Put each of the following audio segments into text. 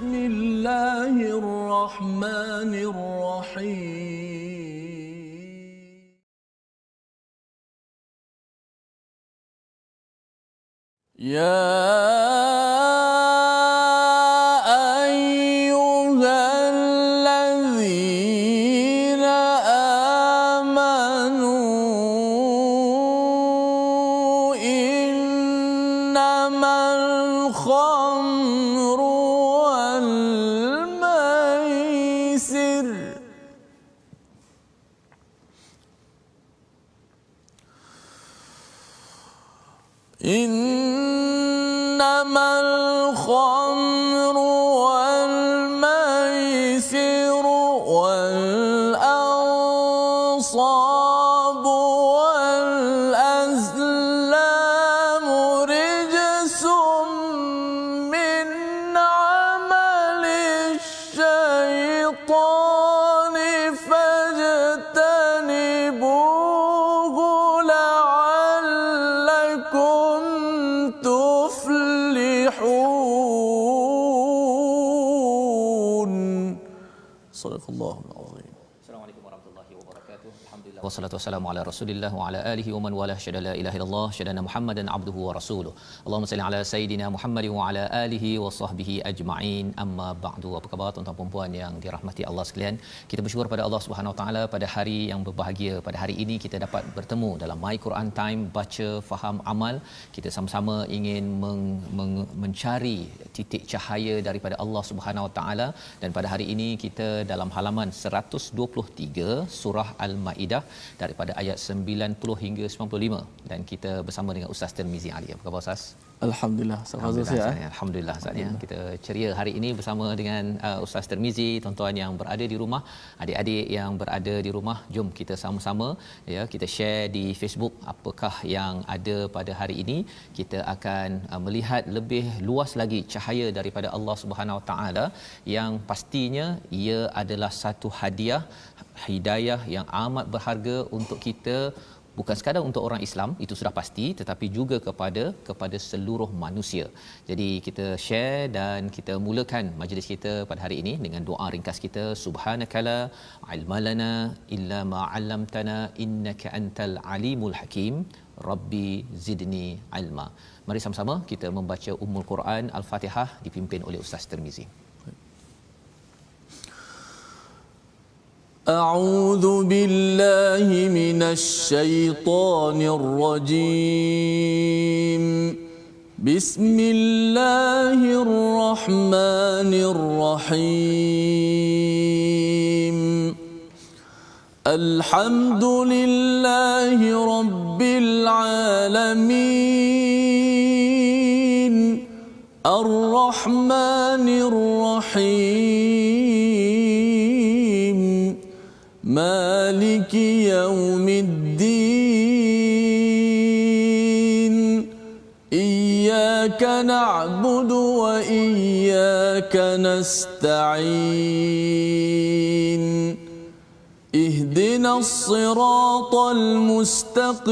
Bismillahirrahmanirrahim. Ya إنما الخمر والميسر والأنصاب والأزلام رجس من عمل الشيطان فاجتنبوه لعلكم تفلحون. صدق الله العظيم. Assalamualaikum warahmatullahi wabarakatuh. Alhamdulillah wassalatu wassalamu ala Rasulillah wa ala alihi wa man wala syada la ilaha illallah syadana Muhammadan abduhu wa rasuluh. Allahumma salli ala sayidina Muhammad wa ala alihi wa sahbihi ajma'in. Amma ba'du. Apa khabar tuan-tuan dan puan yang dirahmati Allah sekalian? Kita bersyukur pada Allah Subhanahu wa taala pada hari yang berbahagia. Pada hari ini kita dapat bertemu dalam My Quran Time, baca, faham, amal. Kita sama-sama ingin mencari titik cahaya daripada Allah Subhanahu wa taala, dan pada hari ini kita dalam halaman 123 surah Al-Maidah daripada ayat 90 hingga 95, dan kita bersama dengan Ustaz Tirmizi Ali. Apa khabar Ustaz? Alhamdulillah. Alhamdulillah Ustaz ya. Kita ceria hari ini bersama dengan Ustaz Tirmizi. Tuan-tuan yang berada di rumah, adik-adik yang berada di rumah, jom kita sama-sama ya, kita share di Facebook apakah yang ada pada hari ini. Kita akan melihat lebih luas lagi cahaya daripada Allah Subhanahu Wa Taala yang pastinya ia adalah satu hadiah, hidayah yang amat berharga untuk kita, bukan sekadar untuk orang Islam, itu sudah pasti, tetapi juga kepada seluruh manusia. Jadi kita share dan kita mulakan majlis kita pada hari ini dengan doa ringkas kita. Subhanakala ilmalana illa ma 'allamtana innaka antal alimul hakim. Rabbi zidni ilma. Mari sama-sama kita membaca Ummul Quran Al-Fatihah dipimpin oleh Ustaz Tirmizi. أعوذ بالله من الشيطان الرجيم. بسم الله الرحمن الرحيم. الحمد لله رب العالمين. الرحمن الرحيم. مالك يوم الدين. إياك نعبد وإياك نستعين. اهدنا الصراط المستقيم.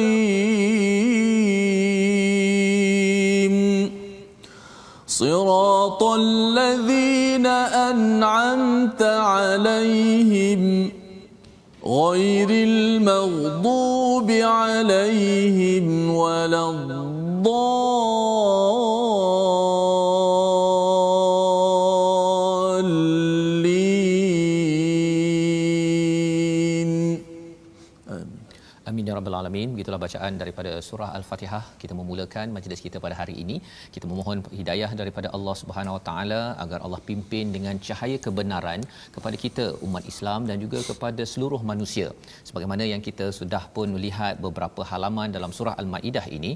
صراط الذين أنعمت عليهم غير المغضوب عليهم ولا الضالين. Amin ya rabbal alamin. Begitulah bacaan daripada surah Al-Fatihah. Kita memulakan majlis kita pada hari ini. Kita memohon hidayah daripada Allah Subhanahu Wa Taala agar Allah pimpin dengan cahaya kebenaran kepada kita umat Islam dan juga kepada seluruh manusia. Sebagaimana yang kita sudah pun melihat beberapa halaman dalam surah Al-Maidah ini,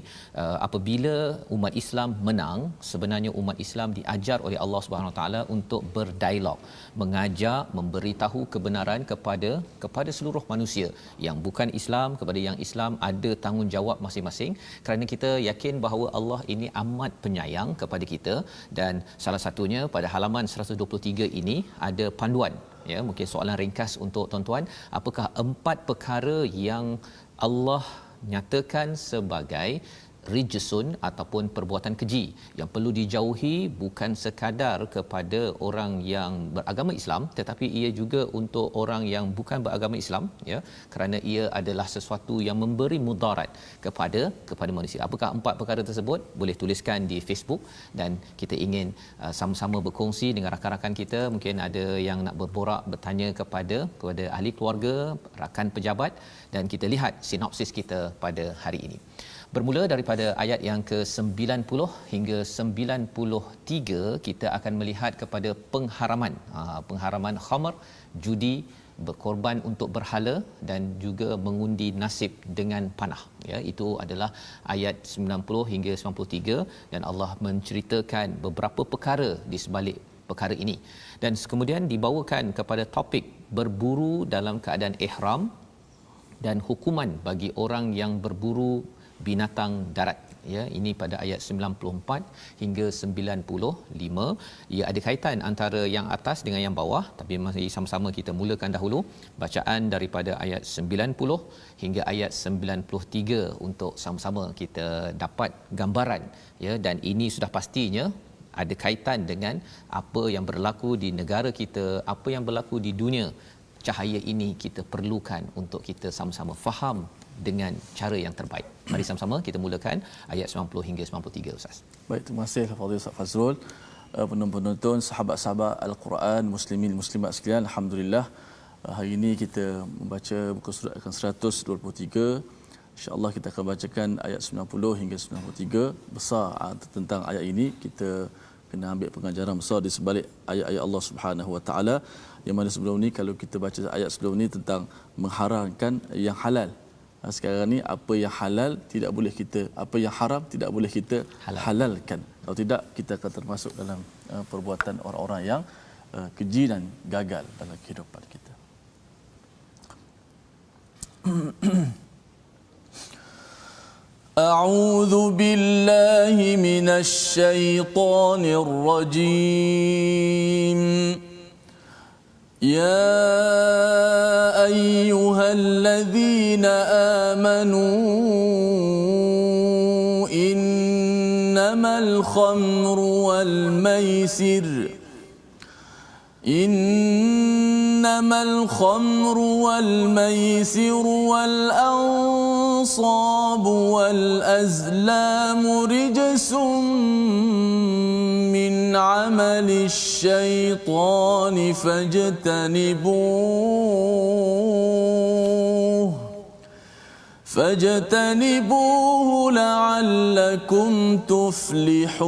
apabila umat Islam menang, sebenarnya umat Islam diajar oleh Allah Subhanahu Wa Taala untuk berdialog, mengajak, memberitahu kebenaran kepada seluruh manusia yang bukan Islam, kepada yang Islam, ada tanggungjawab masing-masing, kerana kita yakin bahawa Allah ini amat penyayang kepada kita. Dan salah satunya pada halaman 123 ini ada panduan ya, mungkin soalan ringkas untuk tuan-tuan, apakah 4 perkara yang Allah nyatakan sebagai rijsun ataupun perbuatan keji yang perlu dijauhi, bukan sekadar kepada orang yang beragama Islam tetapi ia juga untuk orang yang bukan beragama Islam, ya, kerana ia adalah sesuatu yang memberi mudarat kepada manusia. Apakah 4 perkara tersebut? Boleh tuliskan di Facebook dan kita ingin sama-sama berkongsi dengan rakan-rakan kita. Mungkin ada yang nak berborak, bertanya kepada ahli keluarga, rakan pejabat, dan kita lihat sinopsis kita pada hari ini. Bermula daripada ayat yang ke-90 hingga 93, kita akan melihat kepada pengharaman khamar, judi, berkorban untuk berhala dan juga mengundi nasib dengan panah. Ya, itu adalah ayat 90 hingga 93, dan Allah menceritakan beberapa perkara di sebalik perkara ini. Dan kemudian dibawakan kepada topik berburu dalam keadaan ihram dan hukuman bagi orang yang berburu binatang darat. Ya, ini pada ayat 94 hingga 95. Ia ada kaitan antara yang atas dengan yang bawah, tapi mari sama-sama kita mulakan dahulu bacaan daripada ayat 90 hingga ayat 93 untuk sama-sama kita dapat gambaran, ya, dan ini sudah pastinya ada kaitan dengan apa yang berlaku di negara kita, apa yang berlaku di dunia. Cahaya ini kita perlukan untuk kita sama-sama faham dengan cara yang terbaik. Mari sama-sama kita mulakan ayat 90 hingga 93, Ustaz. Baik, terima kasih kepada Ustaz Fazrul. Penonton-penonton, sahabat-sahabat Al-Quran, muslimin muslimat sekalian, alhamdulillah hari ini kita membaca muka surat akan 123. Insya-Allah kita akan bacakan ayat 90 hingga 93. Besar tentang ayat ini, kita kena ambil pengajaran besar di sebalik ayat-ayat Allah Subhanahu Wa Taala, yang mana sebelum ni kalau kita baca ayat sebelum ni tentang mengharamkan yang halal. Sekarang ni apa yang halal tidak boleh kita, apa yang haram tidak boleh kita halalkan. Kalau tidak, kita akan termasuk dalam perbuatan orang-orang yang keji dan gagal dalam kehidupan kita. A'udzu billahi minasy syaithanir rajim. يا أيها الذين آمنوا إنما الخمر والميسر والأنصاب والأزلام رجس من عمل الشيطان فاجتنبوه لعلكم تفلحون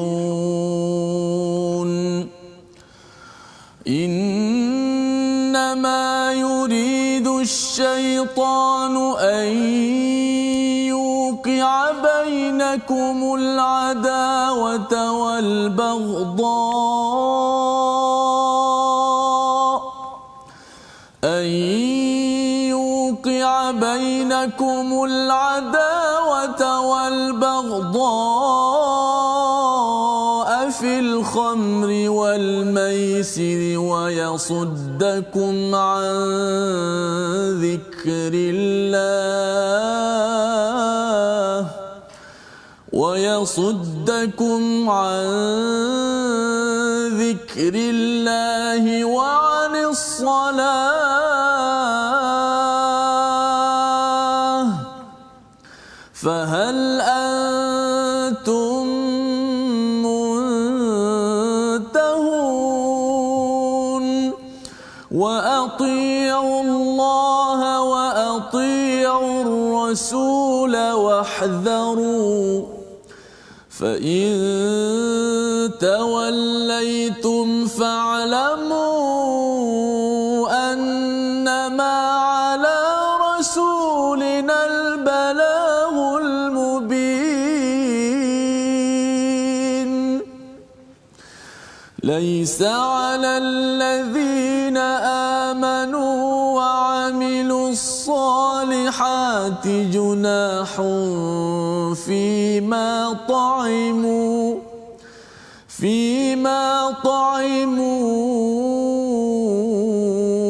إنما يريد الشيطان أن يوقع بينكم العداوة والبغضاء في الخمر والميسر ويصدكم عن ذكر الله وعن الصلاة فهل أنتم منتهون وأطيعوا الله وأطيعوا الرسول واحذروا فإن توليتم فاعلموا أنما على رسولنا البلاغ المبين ليس على الذين آمنوا وعملوا الصالحات جناح فيما طعموا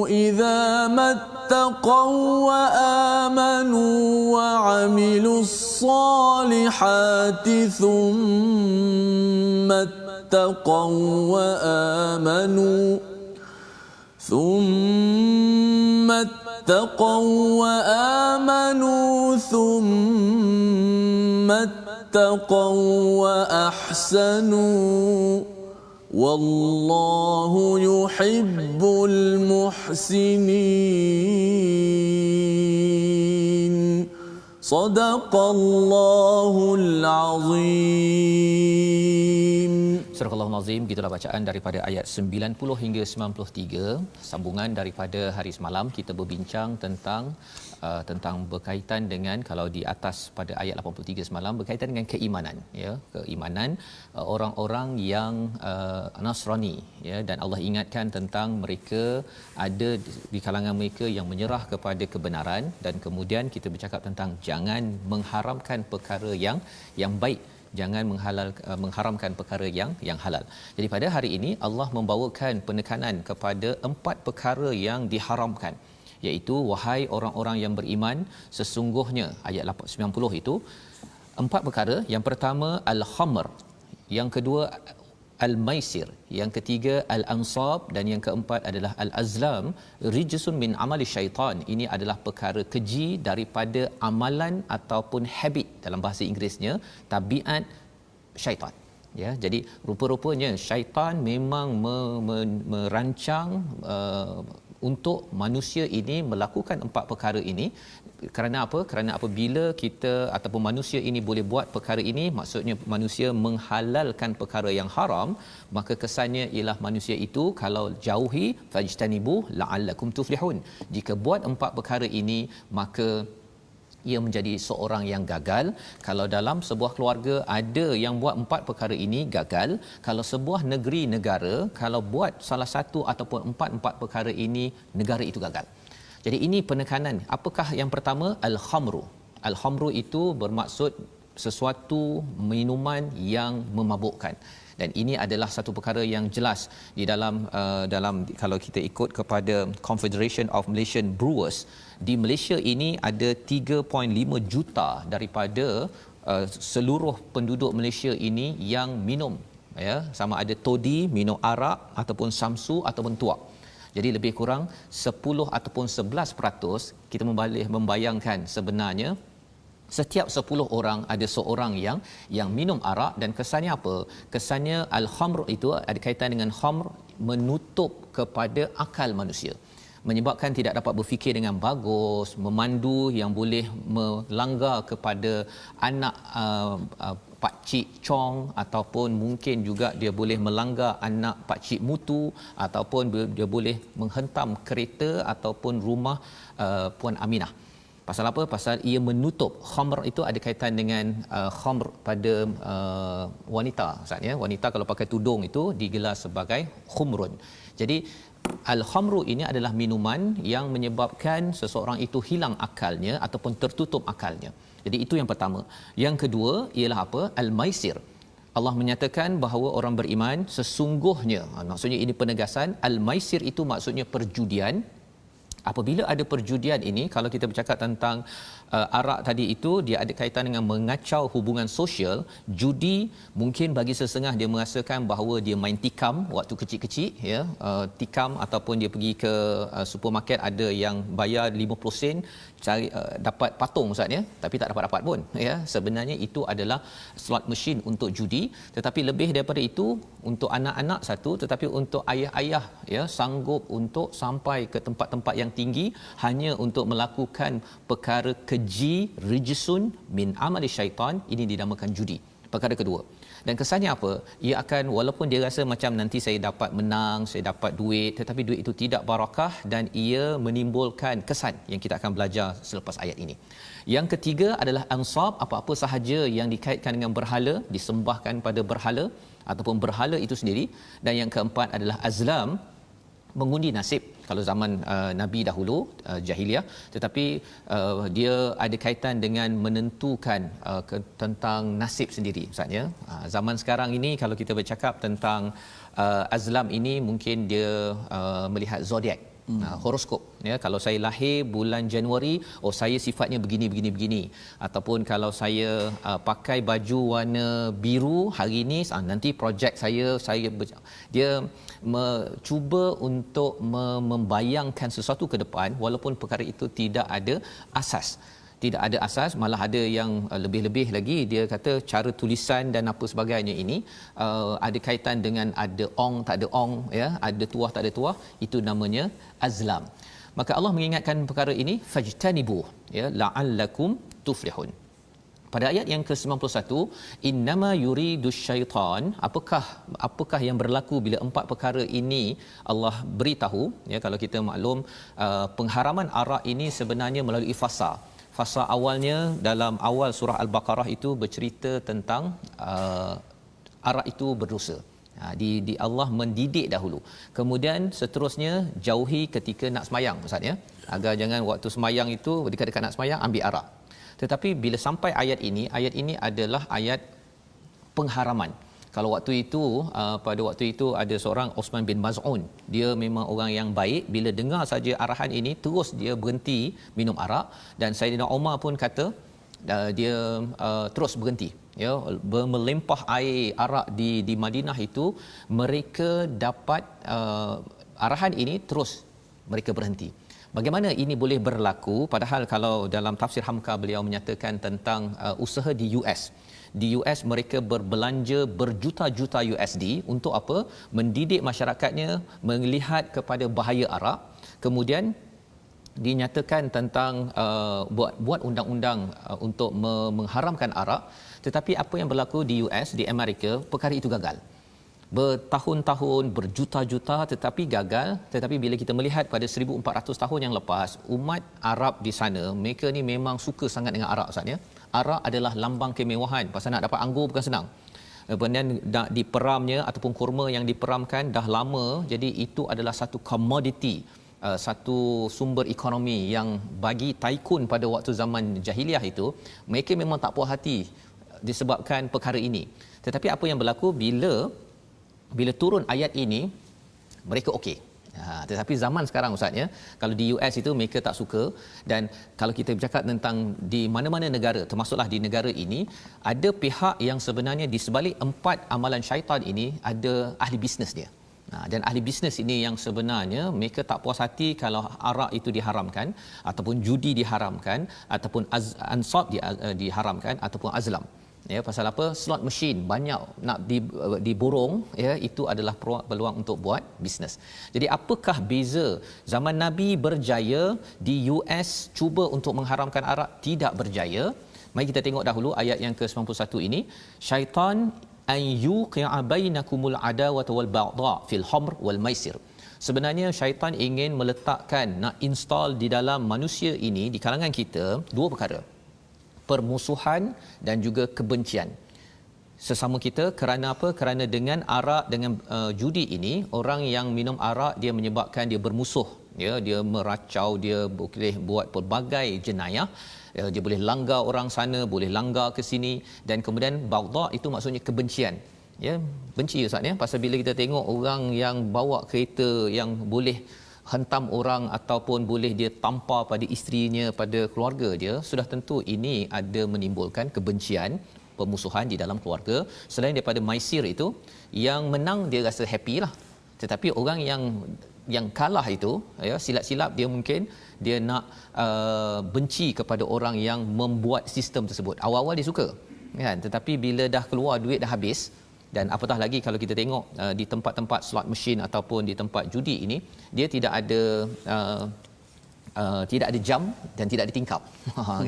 إذا ما اتقوا وآمنوا وعملوا الصالحات ثم اتقوا وآمنوا ثم اتقوا وأحسنوا والله يحب المحسنين صدق الله العظيم. Surah Al-Nazim, gitulah bacaan daripada ayat 90 hingga 93. Sambungan daripada hari semalam kita berbincang tentang berkaitan dengan, kalau di atas pada ayat 83 semalam berkaitan dengan keimanan, ya, keimanan orang-orang yang Nasrani, ya, dan Allah ingatkan tentang mereka ada di kalangan mereka yang menyerah kepada kebenaran, dan kemudian kita bercakap tentang jangan mengharamkan perkara yang baik, jangan mengharamkan perkara yang halal. Jadi pada hari ini Allah membawakan penekanan kepada 4 perkara yang diharamkan, iaitu wahai orang-orang yang beriman, sesungguhnya, ayat 90 itu 4 perkara. Yang pertama al-khamr, yang kedua al-maisir, yang ketiga al-ansab, dan yang keempat adalah al-azlam, rijsun min amali syaitan. Ini adalah perkara keji daripada amalan ataupun habit, dalam bahasa Inggerisnya tabiat syaitan. Ya, jadi rupa-rupanya syaitan memang merancang untuk manusia ini melakukan 4 perkara ini. Kerana apa? Kerana apabila kita ataupun manusia ini boleh buat perkara ini, maksudnya manusia menghalalkan perkara yang haram, maka kesannya ialah manusia itu kalau jauhi fajtanibu la'allakum tuflihun. Jika buat 4 perkara ini, maka ia menjadi seorang yang gagal. Kalau dalam sebuah keluarga ada yang buat 4 perkara ini, gagal. Kalau sebuah negeri negara, kalau buat salah satu ataupun 4 perkara ini, negara itu gagal. Jadi ini penekanan. Apakah yang pertama? Al-khamru. Al-khamru itu bermaksud sesuatu minuman yang memabukkan. Dan ini adalah satu perkara yang jelas di dalam kalau kita ikut kepada Confederation of Malaysian Brewers, di Malaysia ini ada 3.5 juta daripada seluruh penduduk Malaysia ini yang minum, ya, sama ada toddy, minum arak ataupun samsu ataupun tuak. Jadi lebih kurang 10 ataupun 11%. Kita membayangkan sebenarnya setiap 10 orang ada seorang yang minum arak. Dan kesannya apa? Kesannya al-khamr itu ada kaitan dengan khamr, menutup kepada akal manusia, menyebabkan tidak dapat berfikir dengan bagus, memandu yang boleh melanggar kepada anak pak cik Chong, ataupun mungkin juga dia boleh melanggar anak pak cik Mutu, ataupun dia boleh menghentam kereta ataupun rumah Puan Aminah. Pasal apa? Pasal ia menutup. Khamr itu ada kaitan dengan khamr pada wanita. Maksudnya wanita kalau pakai tudung itu digelar sebagai khumrun. Jadi al-khamru ini adalah minuman yang menyebabkan seseorang itu hilang akalnya ataupun tertutup akalnya. Jadi itu yang pertama. Yang kedua ialah apa? Al-maisir. Allah menyatakan bahawa orang beriman sesungguhnya, maksudnya ini penegasan, al-maisir itu maksudnya perjudian. Apabila ada perjudian ini, kalau kita bercakap tentang arak tadi itu, dia ada kaitan dengan mengacau hubungan sosial. Judi mungkin bagi sesetengah dia merasakan bahawa dia main tikam waktu kecil-kecil, ya, tikam, ataupun dia pergi ke supermarket, ada yang bayar 50 sen cari dapat patung ustaz, ya, tapi tak dapat pun, ya. Sebenarnya itu adalah slot machine untuk judi. Tetapi lebih daripada itu, untuk anak-anak satu, tetapi untuk ayah-ayah, ya, sanggup untuk sampai ke tempat-tempat yang tinggi hanya untuk melakukan perkara keji, rijsun min amali syaitan. Ini dinamakan judi. Perkara kedua. Dan kesannya apa? Ia akan, walaupun dia rasa macam nanti saya dapat menang, saya dapat duit, tetapi duit itu tidak barakah, dan ia menimbulkan kesan yang kita akan belajar selepas ayat ini. Yang ketiga adalah ansab, apa-apa sahaja yang dikaitkan dengan berhala, disembahkan pada berhala ataupun berhala itu sendiri. Dan yang keempat adalah azlam, mengundi nasib. Kalau zaman Nabi dahulu, jahiliah, tetapi dia ada kaitan dengan menentukan tentang nasib sendiri, maksudnya zaman sekarang ini kalau kita bercakap tentang azlam ini, mungkin dia melihat zodiak, Horoskop ya, kalau saya lahir bulan Januari, oh saya sifatnya begini, ataupun kalau saya pakai baju warna biru hari ini, nanti projek dia cuba untuk membayangkan sesuatu ke depan walaupun perkara itu tidak ada asas, malah ada yang lebih-lebih lagi, dia kata cara tulisan dan apa sebagainya ini ada kaitan dengan ada ong tak ada ong ya, ada tuah tak ada tuah, itu namanya azlam. Maka Allah mengingatkan perkara ini, fajtanibu ya la'allakum tuflihun. Pada ayat yang ke-91, innama yuridus syaitan, apakah yang berlaku bila empat perkara ini Allah beritahu ya. Kalau kita maklum, pengharaman arak ini sebenarnya melalui fasa awalnya dalam awal surah Al-Baqarah itu bercerita tentang arak itu berdosa. Di Allah mendidik dahulu. Kemudian seterusnya jauhi ketika nak semayang, Ustaz ya. Agar jangan waktu semayang itu dekat-dekat nak semayang ambil arak. Tetapi bila sampai ayat ini adalah ayat pengharaman. Kalau waktu itu pada waktu itu ada seorang Osman bin Maz'un, dia memang orang yang baik, bila dengar saja arahan ini terus dia berhenti minum arak, dan Saidina Umar pun kata dia terus berhenti ya, melimpah air arak di Madinah itu, mereka dapat arahan ini terus mereka berhenti. Bagaimana ini boleh berlaku, padahal kalau dalam tafsir Hamka beliau menyatakan tentang usaha di US. Di US mereka berbelanja berjuta-juta USD untuk apa? Mendidik masyarakatnya melihat kepada bahaya arak. Kemudian dinyatakan tentang buat undang-undang untuk mengharamkan arak. Tetapi apa yang berlaku di US, di Amerika, perkara itu gagal. Bertahun-tahun, berjuta-juta, tetapi gagal. Tetapi bila kita melihat pada 1400 tahun yang lepas, umat Arab di sana, mereka ni memang suka sangat dengan arak, Ustaz ya. Arak adalah lambang kemewahan. Pasal nak dapat anggur bukan senang. Kemudian diperamnya ataupun kurma yang diperamkan dah lama, jadi itu adalah satu komoditi, satu sumber ekonomi yang bagi tycoon pada waktu zaman jahiliah itu, mereka memang tak puas hati disebabkan perkara ini. Tetapi apa yang berlaku bila turun ayat ini, mereka okey. Tetapi zaman sekarang, Ustaz ya, kalau di US itu mereka tak suka. Dan kalau kita bercakap tentang di mana-mana negara, termasuklah di negara ini, ada pihak yang sebenarnya di sebalik empat amalan syaitan ini ada ahli bisnes dia. Dan ahli bisnes ini yang sebenarnya mereka tak puas hati kalau arak itu diharamkan, ataupun judi diharamkan, ataupun ansab diharamkan, ataupun azlam. Ya, pasal apa? Slot machine banyak nak diborong ya, itu adalah peluang untuk buat bisnes. Jadi apakah beza zaman Nabi berjaya, di US cuba untuk mengharamkan arak tidak berjaya? Mari kita tengok dahulu ayat yang ke-91 ini. Syaitan an yuqi'a bainakumul adawata wal baghdha fil khamr wal maisir. Sebenarnya syaitan ingin meletakkan, nak install di dalam manusia ini, di kalangan kita, dua perkara. Permusuhan dan juga kebencian sesama kita. Kerana apa? Kerana dengan arak, dengan judi ini, orang yang minum arak dia menyebabkan dia bermusuh ya, dia meracau, dia boleh buat pelbagai jenayah ya, dia boleh langgar orang sana, boleh langgar ke sini. Dan kemudian baghdha itu maksudnya kebencian ya, benci Ustaz ya. Pasal bila kita tengok orang yang bawa kereta yang boleh hentam orang ataupun boleh dia tampar pada isterinya, pada keluarga dia, sudah tentu ini ada menimbulkan kebencian, permusuhan di dalam keluarga. Selain daripada maisir itu, yang menang dia rasa happy lah, tetapi orang yang kalah itu ya, silap-silap dia mungkin dia nak benci kepada orang yang membuat sistem tersebut. Awal-awal dia suka kan, tetapi bila dah keluar duit dah habis. Dan apatah lagi kalau kita tengok di tempat-tempat slot machine ataupun di tempat judi ini, dia tidak ada jam dan tidak ada tingkap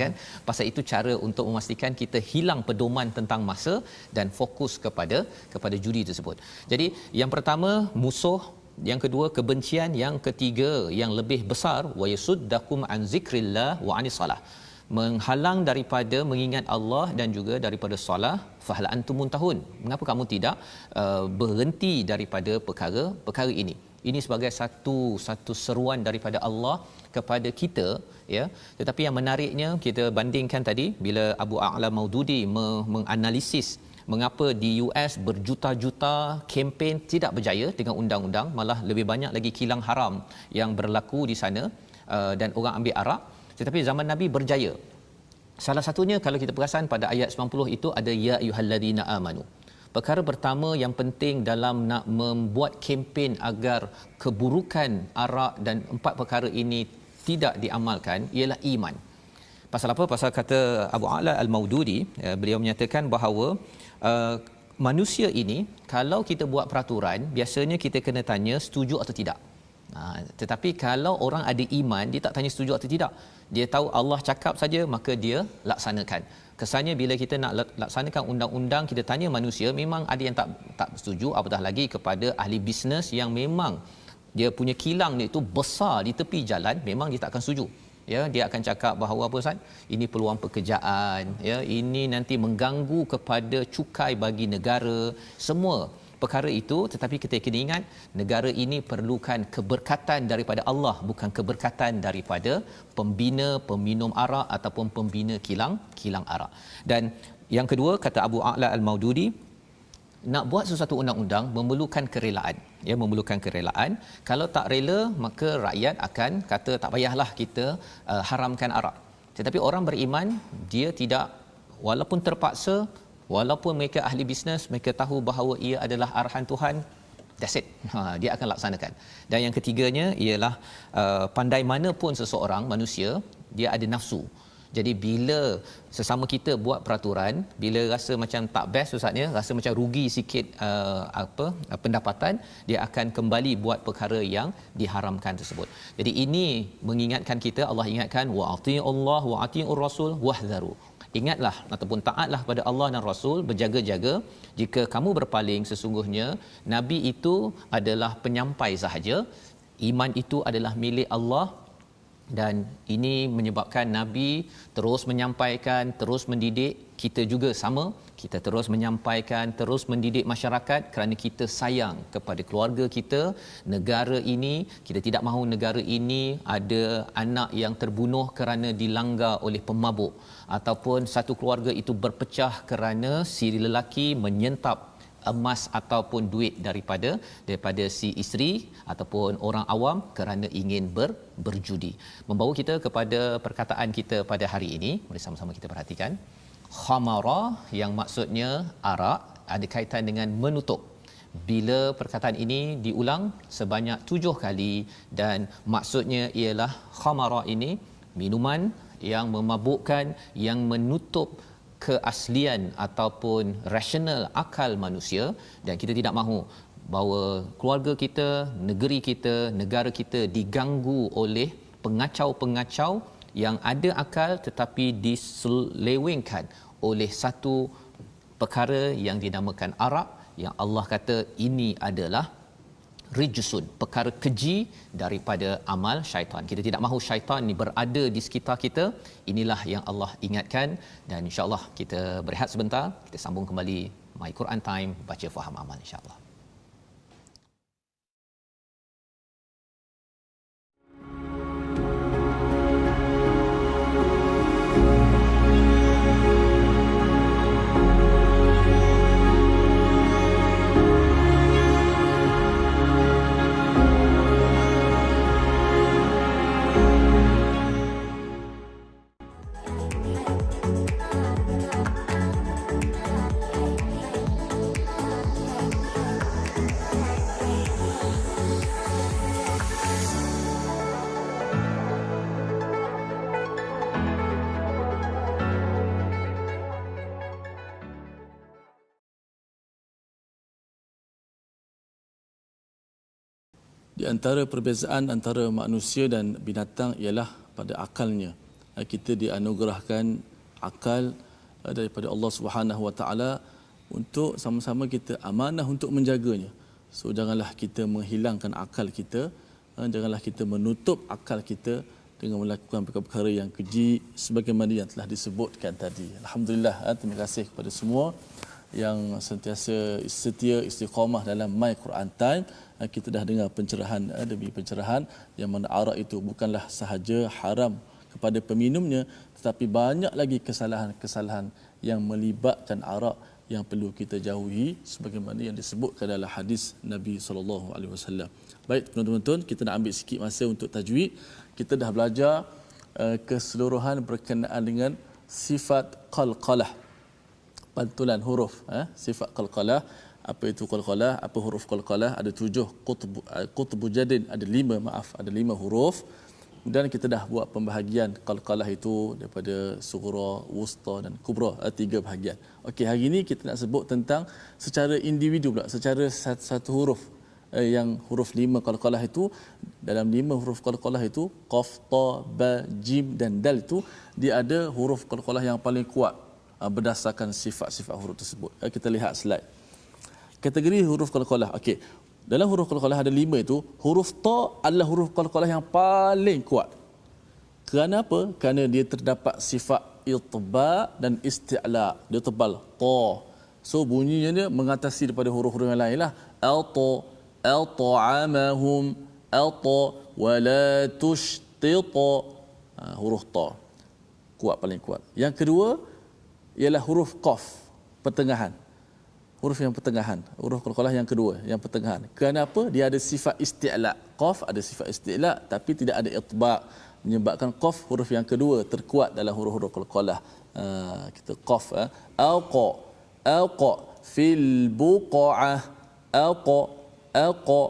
kan. Pasal itu cara untuk memastikan kita hilang pedoman tentang masa dan fokus kepada judi tersebut. Jadi yang pertama musuh, yang kedua kebencian, yang ketiga yang lebih besar wa yasuddakum an zikrillah wa anis salah, menghalang daripada mengingat Allah dan juga daripada solat. Fahal antum muntahun, mengapa kamu tidak berhenti daripada perkara ini? Ini sebagai satu seruan daripada Allah kepada kita ya. Tetapi yang menariknya, kita bandingkan tadi bila Abu A'la Maududi menganalisis mengapa di US berjuta-juta kempen tidak berjaya dengan undang-undang, malah lebih banyak lagi kilang haram yang berlaku di sana dan orang ambil arak, tetapi zaman Nabi berjaya. Salah satunya kalau kita perasan pada ayat 90 itu ada ya ayyuhallazina amanu. Perkara pertama yang penting dalam nak membuat kempen agar keburukan arak dan empat perkara ini tidak diamalkan ialah iman. Pasal apa? Pasal kata Abu A'la Al-Maududi, beliau menyatakan bahawa manusia ini kalau kita buat peraturan, biasanya kita kena tanya setuju atau tidak. Tetapi kalau orang ada iman, dia tak tanya setuju atau tidak. Dia tahu Allah cakap saja, maka dia laksanakan. Kesannya bila kita nak laksanakan undang-undang, kita tanya manusia, memang ada yang tak setuju, apatah lagi kepada ahli bisnes yang memang dia punya kilang itu besar di tepi jalan, memang dia tak akan setuju. Ya, dia akan cakap bahawa apa Ustaz? Ini peluang pekerjaan, ya, ini nanti mengganggu kepada cukai bagi negara, semua perkara itu. Tetapi kita kena ingat, negara ini perlukan keberkatan daripada Allah, bukan keberkatan daripada pembina peminum arak ataupun pembina kilang arak. Dan yang kedua, kata Abu A'la Al-Maududi, nak buat sesuatu undang-undang memerlukan kerelaan, ya, memerlukan kerelaan. Kalau tak rela, maka rakyat akan kata tak payahlah kita haramkan arak. Tetapi orang beriman, dia tidak, walaupun terpaksa, walaupun mereka ahli bisnes, mereka tahu bahawa ia adalah arahan Tuhan, that's it. Dia akan laksanakan. Dan yang ketiganya ialah pandai mana pun seseorang manusia, dia ada nafsu. Jadi bila sesama kita buat peraturan, bila rasa macam tak best Ustaznya, rasa macam rugi sikit pendapatan, dia akan kembali buat perkara yang diharamkan tersebut. Jadi ini mengingatkan kita, Allah ingatkan wa atiiullah wa atiiur rasul wahdharu. Ingatlah ataupun taatlah pada Allah dan Rasul, berjaga-jaga. Jika kamu berpaling, sesungguhnya Nabi itu adalah penyampai sahaja, iman itu adalah milik Allah. Dan ini menyebabkan Nabi terus menyampaikan, terus mendidik. Kita juga sama, kita terus menyampaikan, terus mendidik masyarakat kerana kita sayang kepada keluarga kita, negara ini. Kita tidak mahu negara ini ada anak yang terbunuh kerana dilanggar oleh pemabuk, ataupun satu keluarga itu berpecah kerana si lelaki menyentap emas ataupun duit daripada si isteri ataupun orang awam kerana ingin berjudi. Membawa kita kepada perkataan kita pada hari ini. Mari sama-sama kita perhatikan. Khamara yang maksudnya arak ada kaitan dengan menutup. Bila perkataan ini diulang sebanyak 7 kali dan maksudnya ialah khamara ini minuman yang memabukkan, yang menutup keaslian ataupun rasional akal manusia. Dan kita tidak mahu bahawa keluarga kita, negeri kita, negara kita diganggu oleh pengacau-pengacau yang ada akal tetapi diselewengkan oleh satu perkara yang dinamakan arak, yang Allah kata ini adalah rijsun, perkara keji daripada amal syaitan. Kita tidak mahu syaitan ni berada di sekitar kita. Inilah yang Allah ingatkan. Dan insya-Allah kita berehat sebentar, kita sambung kembali My Quran Time, baca faham amal insya-Allah. Di antara perbezaan antara manusia dan binatang ialah pada akalnya. Kita dianugerahkan akal daripada Allah Subhanahu Wa Taala untuk sama-sama kita amanah untuk menjaganya. So janganlah kita menghilangkan akal kita, janganlah kita menutup akal kita dengan melakukan perkara-perkara yang keji sebagaimana yang telah disebutkan tadi. Alhamdulillah, terima kasih kepada semua yang sentiasa setia istiqamah dalam My Quran Time. Kita dah dengar pencerahan demi pencerahan yang mana arak itu bukanlah sahaja haram kepada peminumnya, tetapi banyak lagi kesalahan-kesalahan yang melibatkan arak yang perlu kita jauhi sebagaimana yang disebutkan dalam hadis Nabi sallallahu alaihi wasallam. Baik tuan-tuan, kita nak ambil sikit masa untuk tajwid. Kita dah belajar keseluruhan berkenaan dengan sifat qalqalah, pantulan huruf. Sifat qalqalah, apa itu qalqalah, apa huruf qalqalah? Ada 7 qutbu jadin, ada 5 huruf. Dan kita dah buat pembahagian qalqalah itu daripada sughra, wusta dan kubra, 3 bahagian. Okey, hari ini kita nak sebut tentang secara individu pula, secara satu huruf. Yang huruf 5 qalqalah itu, dalam 5 huruf qalqalah itu, qaf, ta, ba, jim dan dal itu, dia ada huruf qalqalah yang paling kuat berdasarkan sifat-sifat huruf tersebut. Kita lihat slide. Kategori huruf qalqalah. Okey. Dalam huruf qalqalah ada 5 itu, huruf ta adalah huruf qalqalah yang paling kuat. Kerana apa? Kerana dia terdapat sifat itba dan isti'la. Dia tebal. Ta. So bunyinya dia mengatasi daripada huruf-huruf yang lain lah. Al-ta, al-ta'amahum, al-ta, wala tushtita. Huruf ta. Kuat, paling kuat. Yang kedua ialah huruf qaf, pertengahan. Huruf yang pertengahan, huruf qalqalah yang kedua, yang pertengahan. Kenapa? Dia ada sifat isti'la. Qaf ada sifat isti'la tapi tidak ada itba', menyebabkan qaf huruf yang kedua terkuat dalam huruf-huruf qalqalah. Kita qaf, alqa, alqa fil buqa'ah, alqa, alqa.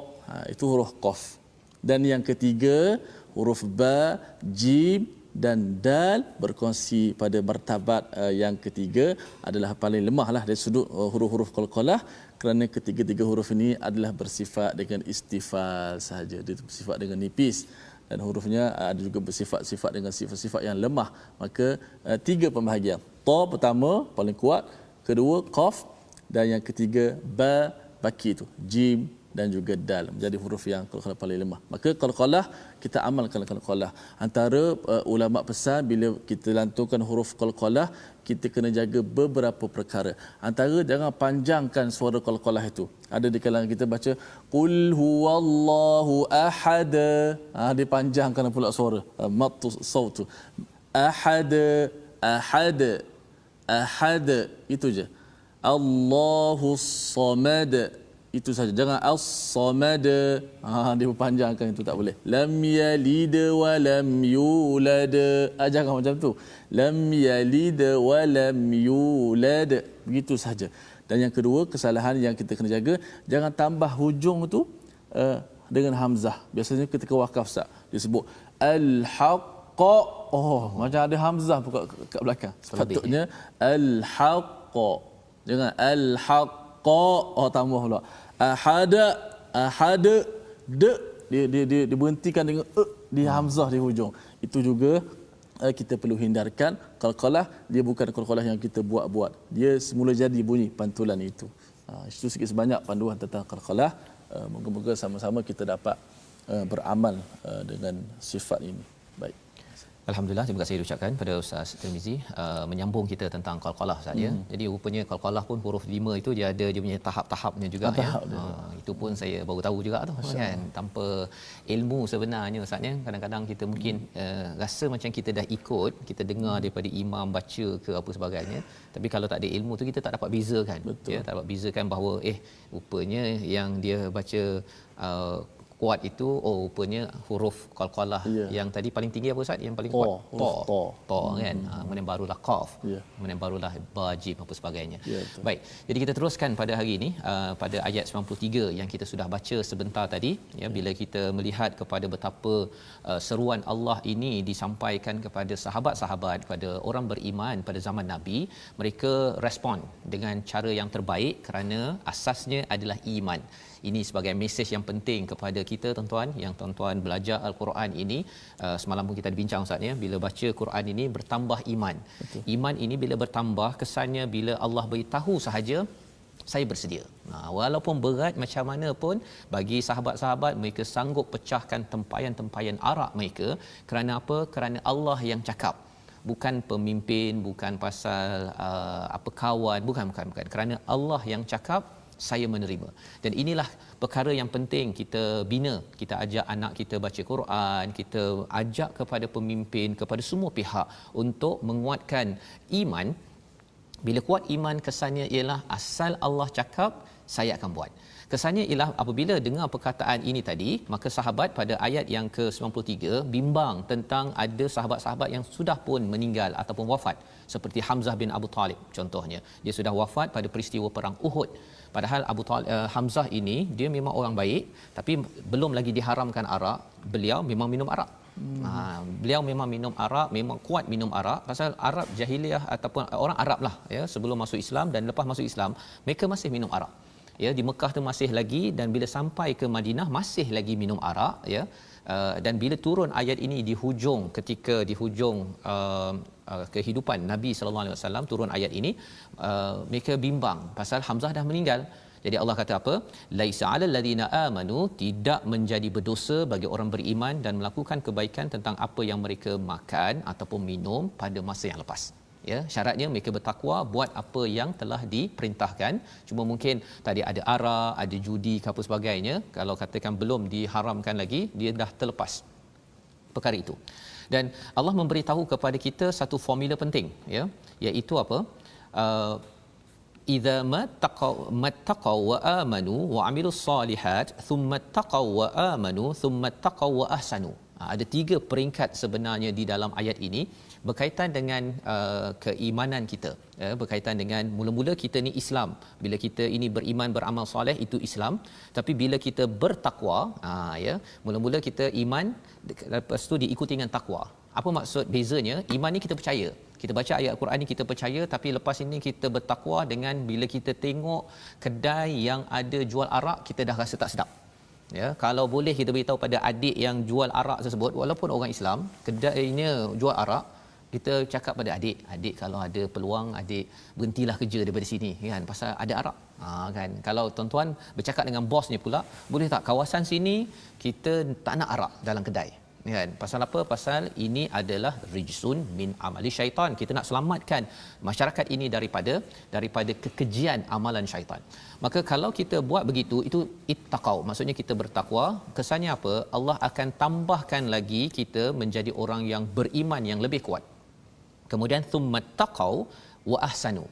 Itu huruf qaf. Dan yang ketiga huruf ba, jim dan dal berkongsi pada martabat yang ketiga, adalah paling lemah lah dari sudut huruf-huruf qalqalah, kerana ketiga-tiga huruf ini adalah bersifat dengan istifal sahaja, dia bersifat dengan nipis, dan hurufnya ada juga bersifat-sifat dengan sifat-sifat yang lemah. Maka 3 pembahagian. Ta pertama paling kuat, kedua qaf, dan yang ketiga ba, baki itu jim dan juga dal, menjadi huruf yang qalqalah paling lemah. Maka qalqalah kita amalkan qalqalah. Antara ulama pesan bila kita lantunkan huruf qalqalah, kita kena jaga beberapa perkara. Antara jangan panjangkan suara qalqalah itu. Ada di kalangan kita baca qul huwallahu ahad, dia panjangkan pula suara, mattu sautu. Ahad, ahad, ahad, itu je. Allahus samad, itu saja. Jangan as-samad, dia panjangkan, itu tak boleh. Lam yalid wa lam yulad, jangan macam tu. Lam yalid wa lam yulad, begitu saja. Dan yang kedua, kesalahan yang kita kena jaga, jangan tambah hujung tu dengan hamzah. Biasanya ketika wakaf Ustaz disebut al-haqqa, macam ada hamzah kat belakang. Sepatutnya al-haqqa, jangan al-haqqa, tambah pula ahada, ahada, dia berhentikan dengan di hamzah di hujung. Itu juga kita perlu hindarkan. Qalqalah dia bukan qalqalah yang kita buat-buat, dia semula jadi bunyi pantulan itu. Itu sikit sebanyak panduan tentang qalqalah. Moga-moga sama-sama kita dapat beramal dengan sifat ini. Baik. Alhamdulillah, terima kasih diucapkan pada Ustaz Tirmizi menyambung kita tentang qalqalah saja. Jadi rupanya qalqalah pun huruf 5 itu dia ada dia punya tahap-tahapnya juga itu pun saya baru tahu juga tu kan. Tanpa ilmu sebenarnya Ustaz, kadang-kadang kita mungkin rasa macam kita dah ikut, kita dengar daripada imam baca ke apa sebagainya, tapi kalau tak ada ilmu tu kita tak dapat bezakan. Tak dapat bezakan bahawa rupanya yang dia baca kuat itu rupanya huruf qalqalah yang tadi paling tinggi apa Ustaz, yang paling kuat ta kan. Kemudian barulah qaf, kemudian barulah ba, jim apa sebagainya. Baik, jadi kita teruskan pada hari ini pada ayat 93 yang kita sudah baca sebentar tadi bila kita melihat kepada betapa seruan Allah ini disampaikan kepada sahabat-sahabat, kepada orang beriman pada zaman Nabi. Mereka respon dengan cara yang terbaik kerana asasnya adalah iman. Ini sebagai mesej yang penting kepada kita tuan-tuan, yang tuan-tuan belajar Al-Quran ini. Semalam pun kita bincang Ustaz bila baca Quran ini bertambah iman. Betul. Iman ini bila bertambah, kesannya bila Allah beritahu sahaja saya bersedia. Walaupun berat macam mana pun bagi sahabat-sahabat, mereka sanggup pecahkan tempayan-tempayan arak mereka. Kerana apa? Kerana Allah yang cakap. Bukan pemimpin, bukan pasal apa kawan, bukan. Kerana Allah yang cakap, saya menerima. Dan inilah perkara yang penting kita bina. Kita ajak anak kita baca Quran, kita ajak kepada pemimpin, kepada semua pihak untuk menguatkan iman. Bila kuat iman, kesannya ialah asal Allah cakap, saya akan buat. Kesannya ialah apabila dengar perkataan ini tadi, maka sahabat pada ayat yang ke-93 bimbang tentang ada sahabat-sahabat yang sudah pun meninggal ataupun wafat, seperti Hamzah bin Abu Talib contohnya. Dia sudah wafat pada peristiwa perang Uhud. Padahal Hamzah ini dia memang orang baik, tapi belum lagi diharamkan arak, beliau memang minum arak. Beliau memang minum arak, memang kuat minum arak. Pasal Arab jahiliah ataupun orang Arab lah ya, sebelum masuk Islam dan lepas masuk Islam, mereka masih minum arak. Ya, di Mekah tu masih lagi, dan bila sampai ke Madinah masih lagi minum arak ya. Dan bila turun ayat ini di hujung, ketika di hujung kehidupan Nabi sallallahu alaihi wasallam, turun ayat ini, mereka bimbang pasal Hamzah dah meninggal. Jadi Allah kata apa? Laisa 'alal ladzina amanu, tidak menjadi berdosa bagi orang beriman dan melakukan kebaikan tentang apa yang mereka makan ataupun minum pada masa yang lepas. Ya, syaratnya mereka bertakwa, buat apa yang telah diperintahkan. Cuma mungkin tadi ada arak, ada judi ke apa sebagainya, kalau katakan belum diharamkan lagi, dia dah terlepas perkara itu. Dan Allah memberitahu kepada kita satu formula penting ya, iaitu apa? Idza mattaqaw wa amanu wa amilus solihat thumma taqaw wa amanu thumma taqaw wa ahsanu. Ada 3 peringkat sebenarnya di dalam ayat ini berkaitan dengan keimanan kita, berkaitan dengan mula-mula kita ni Islam, bila kita ini beriman beramal soleh itu Islam, tapi bila kita bertakwa, ya, mula-mula kita iman, lepas tu diikuti dengan takwa. Apa maksud bezanya? Iman ni kita percaya, kita baca ayat Al-Quran ni kita percaya, tapi lepas ini kita bertakwa dengan bila kita tengok kedai yang ada jual arak, kita dah rasa tak sedap. Ya, kalau boleh kita beritahu pada adik yang jual arak tersebut, walaupun orang Islam, kedainya jual arak, kita cakap pada adik kalau ada peluang, adik berhentilah kerja daripada sini kan, pasal ada arak. Kan, kalau tuan-tuan bercakap dengan bosnya pula, boleh tak kawasan sini kita tak nak arak dalam kedai kan? Pasal apa? Pasal ini adalah rijsun min amali syaitan. Kita nak selamatkan masyarakat ini daripada kekejian amalan syaitan. Maka kalau kita buat begitu, itu ittaqau, maksudnya kita bertakwa. Kesannya apa? Allah akan tambahkan lagi kita menjadi orang yang beriman yang lebih kuat. Kemudian thumma taqau wa ahsanu.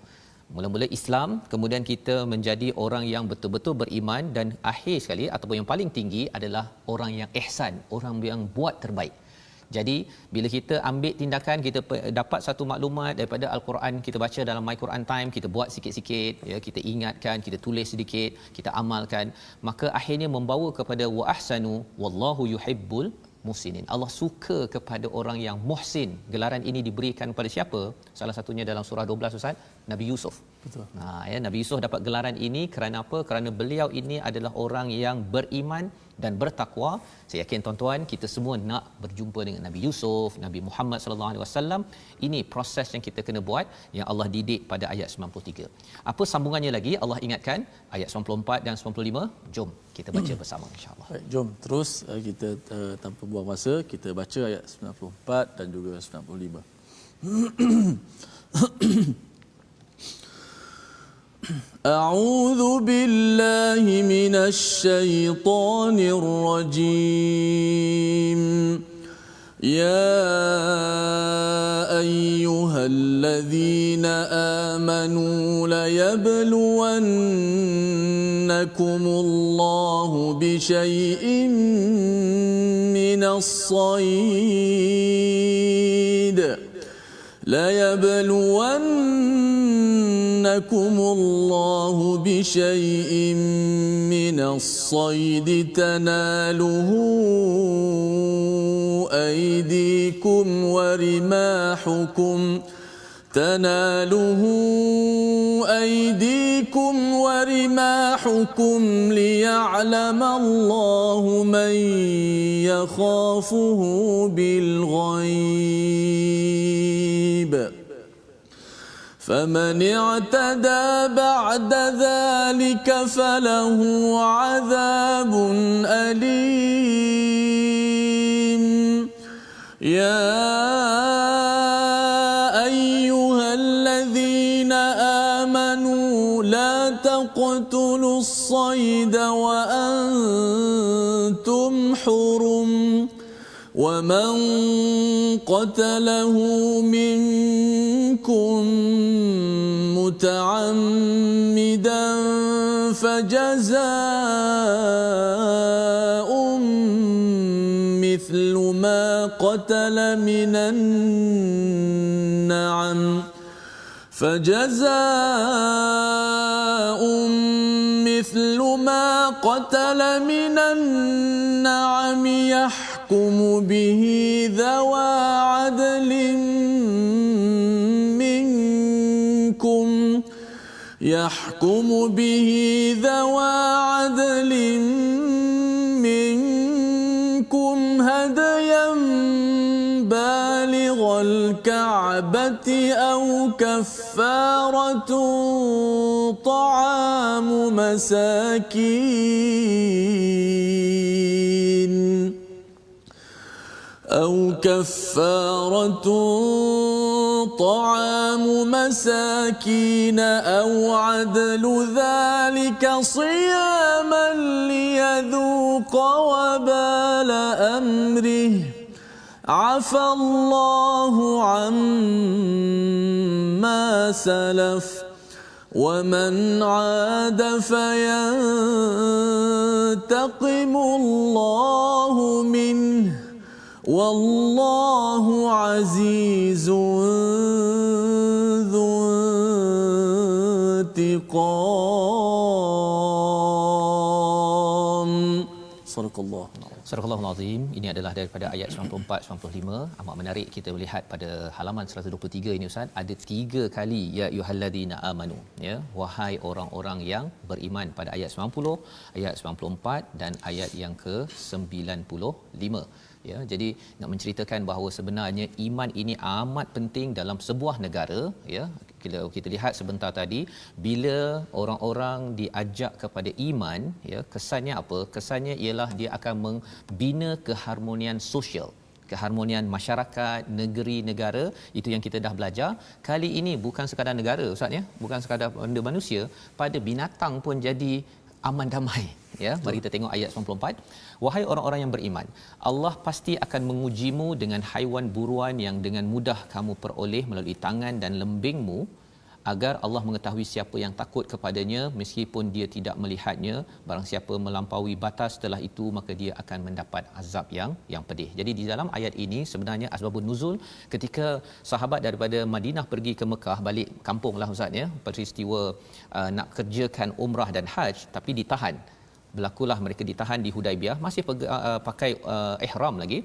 Mula-mula Islam, kemudian kita menjadi orang yang betul-betul beriman, dan akhir sekali ataupun yang paling tinggi adalah orang yang ihsan, orang yang buat terbaik. Jadi bila kita ambil tindakan, kita dapat satu maklumat daripada Al-Quran, kita baca dalam My Quran Time, kita buat sikit-sikit ya, kita ingatkan, kita tulis sedikit, kita amalkan, maka akhirnya membawa kepada wa ahsanu wallahu yuhibbul muhsinin. Allah suka kepada orang yang muhsin. Gelaran ini diberikan kepada siapa? Salah satunya dalam surah 12 Ustaz, Nabi Yusuf. Betul. Ya, Nabi Yusuf dapat gelaran ini kerana apa? Kerana beliau ini adalah orang yang beriman dan bertakwa. Saya yakin tuan-tuan, kita semua nak berjumpa dengan Nabi Yusuf, Nabi Muhammad sallallahu alaihi wasallam. Ini proses yang kita kena buat, yang Allah didik pada ayat 93. Apa sambungannya lagi? Allah ingatkan ayat 94 dan 95. Jom kita baca bersama insya-Allah. Baik, jom terus kita tanpa buang masa, kita baca ayat 94 dan juga 95. أعوذ بالله من الشيطان الرجيم يا أيها الذين آمنوا ليبلونكم الله بشيء من الصيد ليبلونكم الله بشيء من الصيد تناله أيديكم ورماحكم ليعلم الله من يخافه بالغيب فمن اعتدى بعد ذلك فله عذاب أليم يا أيها الذين آمنوا لا تقتلوا الصيد وأنتم حرم ومن قتله منكم متعمدا فجزاء مثل ما قتل من النعم مثل ما قتل من النعم يحكم به ذوى عدل منكم هديا بالغ الكعبة أو كفارة طعام مساكين أو عدل ذلك صياما ليذوق وبال أمره عفى الله عما سلف ومن عاد فينتقم الله منه والله عزيز ذو انتقام. صدق الله. Surah Al-Azim, ini adalah daripada ayat 94-95. Amat menarik kita melihat pada halaman 123 ini Ustaz, ada 3 kali ya ayyuhallazina amanu, ya, wahai orang-orang yang beriman, pada ayat 90, ayat 94 dan ayat yang ke-95. Ya, jadi nak menceritakan bahawa sebenarnya iman ini amat penting dalam sebuah negara, ya. Kita lihat sebentar tadi, bila orang-orang diajak kepada iman, ya, kesannya apa? Kesannya ialah dia akan membina keharmonian sosial, keharmonian masyarakat, negeri, negara. Itu yang kita dah belajar. Kali ini bukan sekadar negara Ustaz, ya, bukan sekadar benda manusia, pada binatang pun jadi aman damai, ya. Mari kita tengok ayat 94. Wahai orang-orang yang beriman, Allah pasti akan mengujimu dengan haiwan buruan yang dengan mudah kamu peroleh melalui tangan dan lembingmu, agar Allah mengetahui siapa yang takut kepadanya meskipun dia tidak melihatnya. Barang siapa melampaui batas setelah itu, maka dia akan mendapat azab yang pedih. Jadi di dalam ayat ini sebenarnya asbabun nuzul, ketika sahabat daripada Madinah pergi ke Mekah, balik kampunglah Ustaz, ya, peristiwa nak kerjakan umrah dan haj, tapi ditahan. Berlakulah mereka ditahan di Hudaibiyah, masih pakai ihram lagi.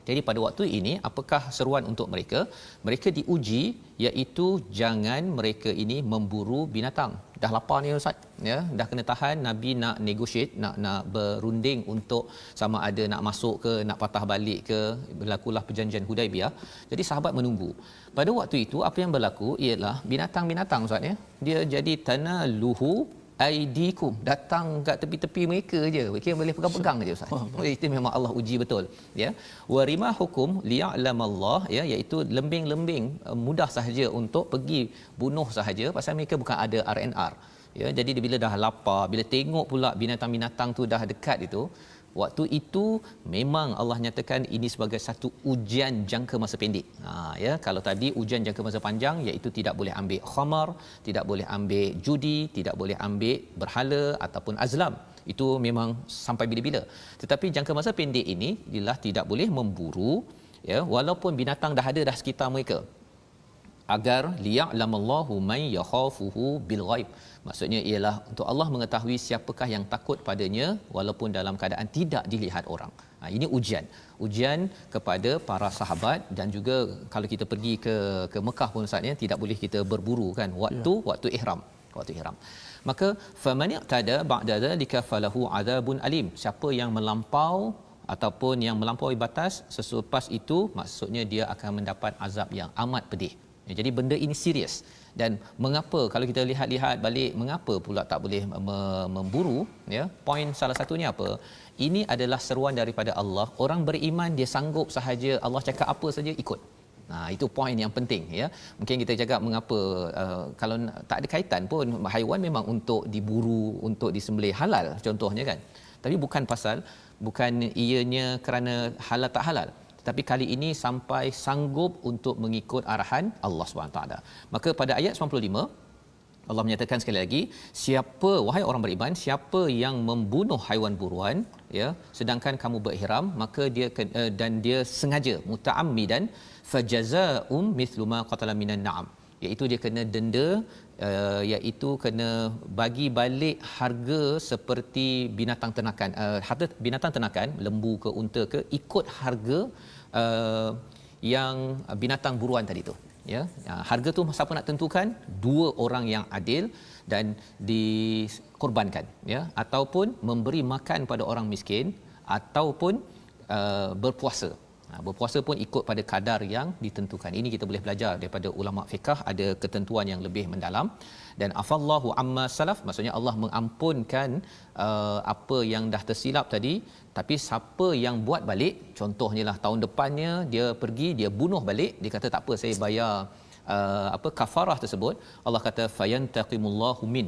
Jadi pada waktu ini, apakah seruan untuk mereka? Mereka diuji, iaitu jangan mereka ini memburu binatang. Dah lapar ni Ustaz, ya, dah kena tahan. Nabi nak negotiate, nak berunding untuk sama ada nak masuk ke, nak patah balik ke. Berlakulah perjanjian Hudaibiyah. Jadi sahabat menunggu. Pada waktu itu apa yang berlaku ialah binatang-binatang Ustaz, ya, dia jadi tanaluhu aidikum, datang kat tepi-tepi mereka je, mereka boleh pegang-pegang je Ustaz. Itu memang Allah uji betul, ya. Warima hukum liya'lamallah, ya, iaitu lembing-lembing mudah sahaja untuk pergi bunuh sahaja, pasal mereka bukan ada RNR, ya. Jadi bila dah lapar, bila tengok pula binatang-binatang tu dah dekat itu, waktu itu memang Allah nyatakan ini sebagai satu ujian jangka masa pendek. Ya, kalau tadi ujian jangka masa panjang, iaitu tidak boleh ambil khamar, tidak boleh ambil judi, tidak boleh ambil berhala ataupun azlam. Itu memang sampai bila-bila. Tetapi jangka masa pendek ini ialah tidak boleh memburu, ya, walaupun binatang dah ada dah sekitar mereka, agar liya'lamallahu man yakhafuhu bil ghaib. Maksudnya ialah untuk Allah mengetahui siapakah yang takut padanya walaupun dalam keadaan tidak dilihat orang. Ini ujian kepada para sahabat. Dan juga kalau kita pergi ke Mekah pun Ustaz, ya, tidak boleh kita berburu kan, waktu ihram. Maka famani'tada ba'da dzalika falahu adzabun alim. Siapa yang melampau ataupun yang melampaui batas selepas itu, maksudnya dia akan mendapat azab yang amat pedih. Ya, jadi benda ini serius. Dan mengapa kalau kita lihat balik, mengapa pula tak boleh memburu, ya? Poin salah satunya apa? Ini adalah seruan daripada Allah. Orang beriman dia sanggup sahaja Allah cakap apa saja ikut. Itu poin yang penting, ya. Mungkin kita cakap mengapa kalau tak ada kaitan pun, haiwan memang untuk diburu, untuk disembelih, halal contohnya kan. Tapi bukan ianya kerana halal tak halal. tapi kali ini sampai sanggup untuk mengikut arahan Allah SWT. Maka pada ayat 95 Allah menyatakan sekali lagi, siapa, wahai orang beriman, siapa yang membunuh haiwan buruan, ya, sedangkan kamu berihram, maka dia dan dia sengaja muta'ammidan fajazaa'um mithlu ma qatala minan na'am, iaitu dia kena denda, iaitu kena bagi balik harga seperti binatang ternakan, harta binatang ternakan, lembu ke unta ke, ikut harga yang binatang buruan tadi tu. Ya, harga tu siapa nak tentukan? Dua orang yang adil dan dikorbankan, ya, ataupun memberi makan pada orang miskin, ataupun berpuasa. Berpuasa pun ikut pada kadar yang ditentukan. Ini kita boleh belajar daripada ulama fiqh, ada ketentuan yang lebih mendalam. Dan afallahu amma salaf, maksudnya Allah mengampunkan apa yang dah tersilap tadi, tapi siapa yang buat balik, contohnya lah tahun depannya dia pergi, dia bunuh balik, dia kata tak apa, saya bayar kafarah tersebut, Allah kata fayantaqimullahu min,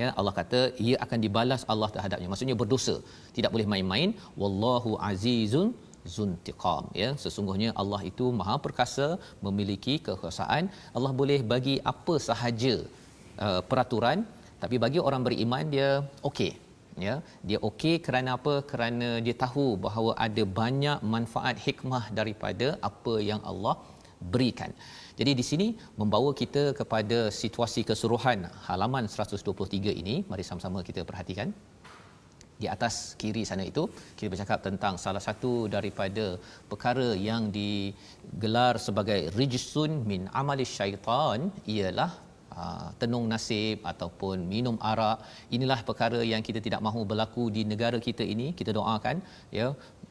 ya, Allah kata ia akan dibalas Allah terhadapnya, maksudnya berdosa, tidak boleh main-main. Wallahu azizun zuntiqam, ya, sesungguhnya Allah itu maha perkasa, memiliki kekuasaan. Allah boleh bagi apa sahaja peraturan, tapi bagi orang beriman dia okey, ya, dia okey kerana apa? Kerana dia tahu bahawa ada banyak manfaat hikmah daripada apa yang Allah berikan. Jadi di sini membawa kita kepada situasi keseluruhan halaman 123 ini. Mari sama-sama kita perhatikan. Di atas kiri sana itu kita bercakap tentang salah satu daripada perkara yang digelar sebagai rijsun min amali syaitan, ialah tenung nasib ataupun minum arak. Inilah perkara yang kita tidak mahu berlaku di negara kita ini. Kita doakan, ya,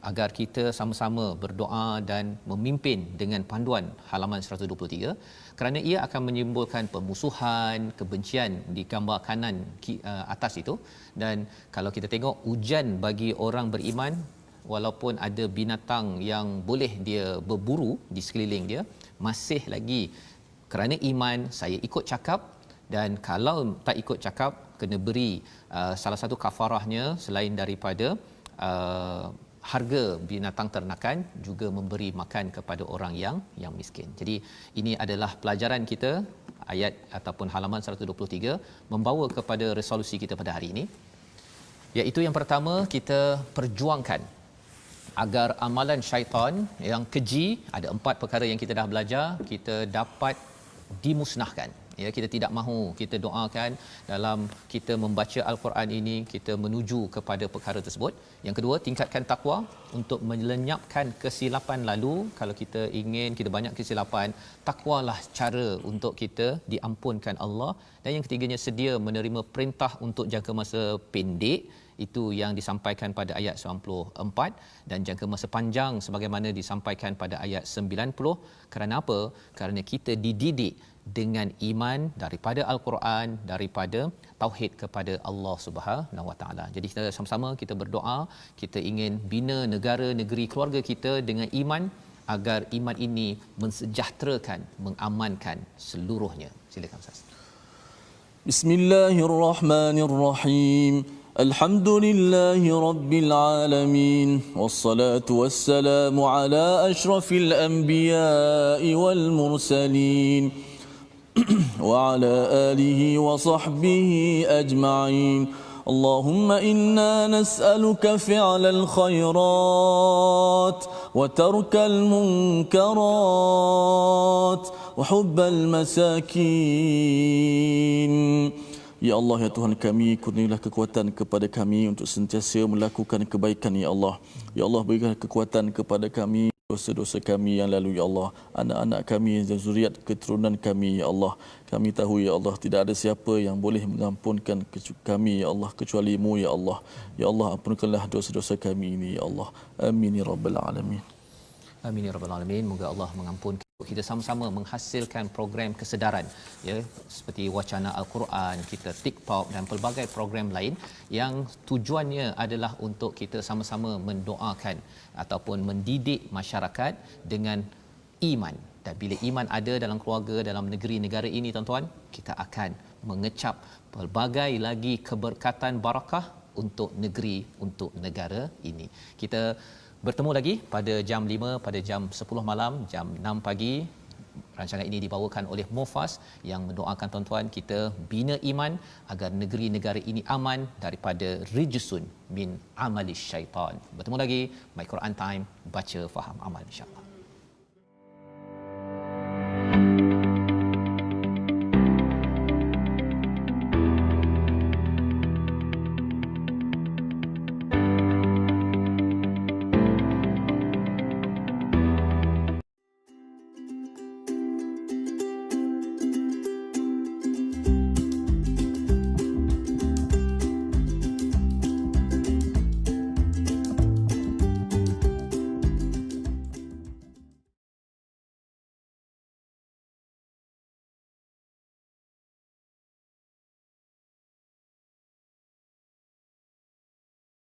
agar kita sama-sama berdoa dan memimpin dengan panduan halaman 123, kerana ia akan menimbulkan permusuhan, kebencian di gambar kanan atas itu. Dan kalau kita tengok ujian bagi orang beriman, walaupun ada binatang yang boleh dia berburu di sekeliling dia, masih lagi kerana iman saya ikut cakap, dan kalau tak ikut cakap kena beri salah satu kafarahnya selain daripada harga binatang ternakan, juga memberi makan kepada orang yang miskin. Jadi ini adalah pelajaran kita, ayat ataupun halaman 123 membawa kepada resolusi kita pada hari ini, iaitu yang pertama, kita perjuangkan agar amalan syaitan yang keji, ada 4 perkara yang kita dah belajar, kita dapat dimusnahkan. Ya, kita tidak mahu, kita doakan dalam kita membaca al-Quran ini, kita menuju kepada perkara tersebut. Yang kedua, tingkatkan takwa untuk melenyapkan kesilapan lalu. Kalau kita ingin kita banyak kesilapan, takwalah cara untuk kita diampunkan Allah. Dan yang ketiganya, sedia menerima perintah untuk jangka masa pendek, itu yang disampaikan pada ayat 94, dan jangka masa panjang sebagaimana disampaikan pada ayat 90. Kerana apa? Kerana kita dididik dengan iman daripada al-Quran, daripada tauhid kepada Allah Subhanahu Wa Taala. Jadi kita sama-sama kita berdoa, kita ingin bina negara, negeri, keluarga kita dengan iman, agar iman ini mensejahterakan, mengamankan seluruhnya. Silakan Ustaz. Bismillahirrahmanirrahim. Alhamdulillahi Rabbil Alamin. Wassalatu wassalamu ala ashrafil anbiya'i wal mursalin. وعلى آله وصحبه أجمعين. اللهم إنا نسألك فعل الخيرات وترك المنكرات وحب المساكين. Ya Allah, ya Tuhan kami, kurnialah kekuatan kepada kami untuk sentiasa melakukan kebaikan, ya Allah. Ya Allah, berikan kekuatan kepada kami dosa-dosa kami yang lalu, ya Allah, anak-anak kami dan zuriat keturunan kami, ya Allah. Kami tahu, ya Allah, tidak ada siapa yang boleh mengampunkan kami, ya Allah, kecuali-Mu, ya Allah. Ya Allah, ampunkanlah dosa-dosa kami ini, ya Allah. Amin ya rabbal alamin. Amin ya rabbal alamin. Moga Allah mengampunkan kita sama-sama menghasilkan program kesedaran, ya, seperti wacana al-Quran, kita TikTok dan pelbagai program lain yang tujuannya adalah untuk kita sama-sama mendoakan ataupun mendidik masyarakat dengan iman. Dan bila iman ada dalam keluarga, dalam negeri negara ini, tuan-tuan, kita akan mengecap pelbagai lagi keberkatan barakah untuk negeri, untuk negara ini. Kita Bertemu lagi pada jam 5, pada jam 10 malam, jam 6 pagi. Rancangan ini dibawakan oleh Mufas yang mendoakan tuan-tuan kita bina iman agar negeri negara ini aman daripada rijsun min amali syaitan. Bertemu lagi My Quran Time, baca faham amal insya-Allah.